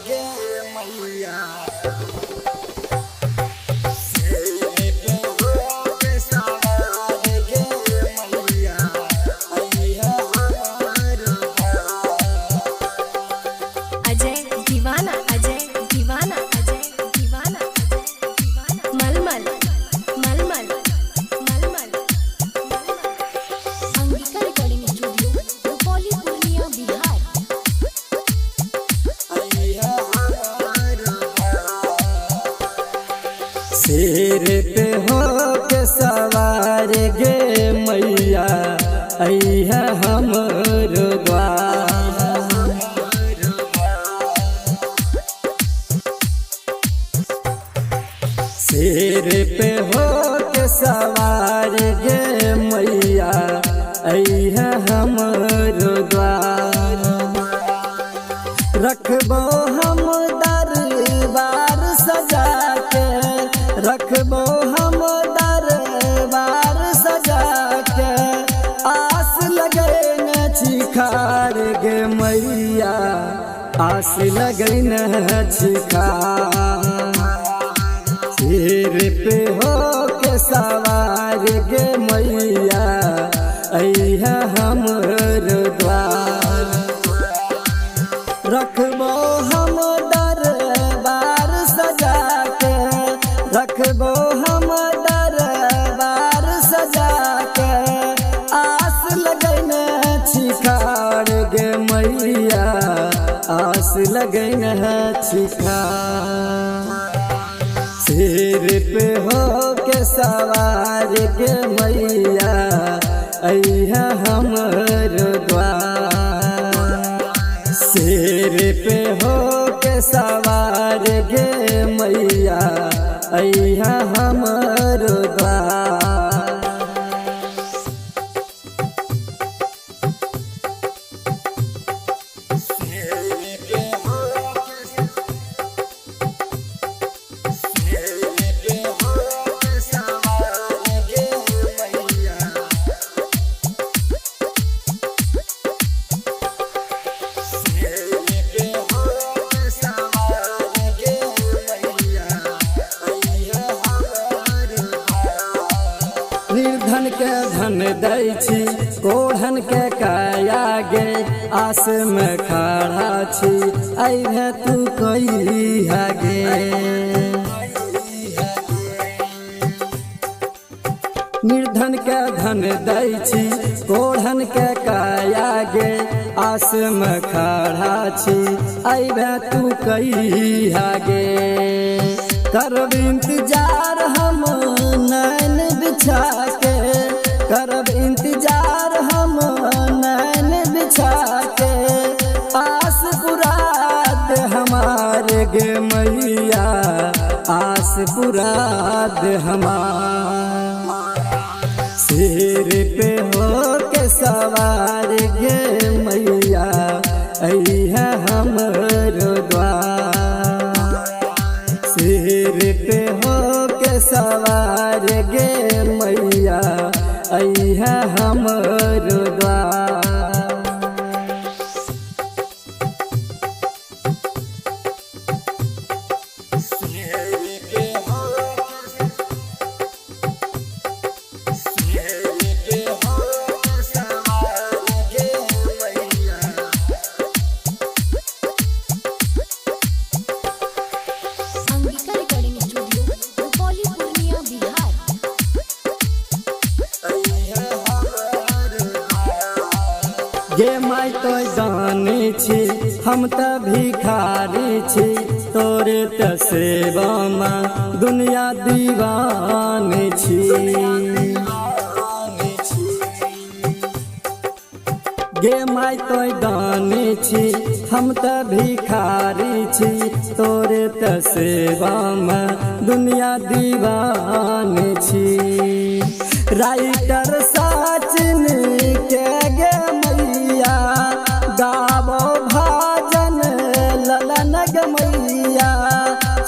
गे मैया शेर पे हो के सवार गे मैया अइहा हमर द्वार। शेर पे हो के सवार गे मैया अइहा हमर द्वार। रखबो हम दरबार सजा के, रखबो हम दरबार सजा के, आस लगैन छिखार गे मैया आस लगैन छिखार। शेर पे हो के सवार गे मैया अइहा हमर द्वार। रखबो हम दरबार सजा के, रखबो हम दरबार सजा के, आस लगैन छिखार गे मैया आस लगैन छिखार। शेर पे हो के सवार गे मैया अइहा हमर द्वार। शेर पे हो के सवार गे मैया अइहा हमर द्वार। निर्धन के धन दै छी कोढ़न के काया गे, आस में खड़ा छी अइहे तू कहिया गे। निर्धन के धन दै छी कोढ़न के काया गे, आस में खड़ा छी अइहे तू कहिया गे। करब इंतजार हम नैन बिछा के, करब इंतजार हम नैन बिछा के, आस पुराद हमार गे मैया आस पुराद हमार। शेर पे हो के सवार गे मैया अइहा हमर द्वार। शेर पे हो के सवार गे मैया अइहा हमर द्वार। गे माय तो जाने छी हम त भिखारी छी, तोरे त सेवा में दुनिया दीवानी छी। गे माय तो जाने छी हम त भिखारी छी, तोरे त सेवा में दुनिया दीवानी छी। राइटर सचिन के गे मैया गाबो भजन ललन गे मैया,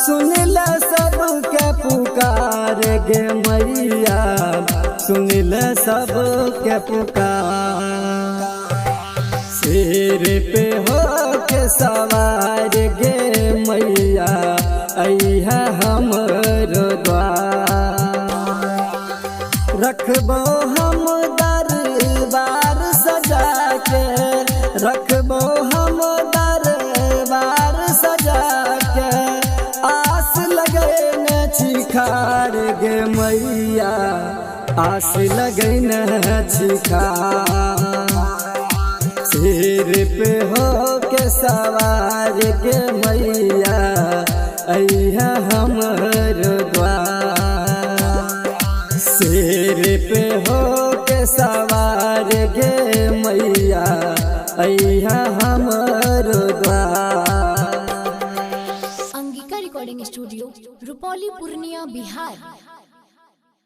सुन ल सबके पुकार गे मैया सुनिल सब के पुकार। सिर पे हो के सवार गे मैया अइहा हमरो द्वार। रखबो हम दरबार सजा के, रखबो हम दरबार सजा के, आस लगैने छिखार गे मैया आस लगैने छिखार। सिर पे हो के सवार के मैया अइहा हमरो द्वार। सिर पे हो के सवार के मैया अइहा हमरो द्वार। Angika recording studio, Rupauli, Purnia, Bihar.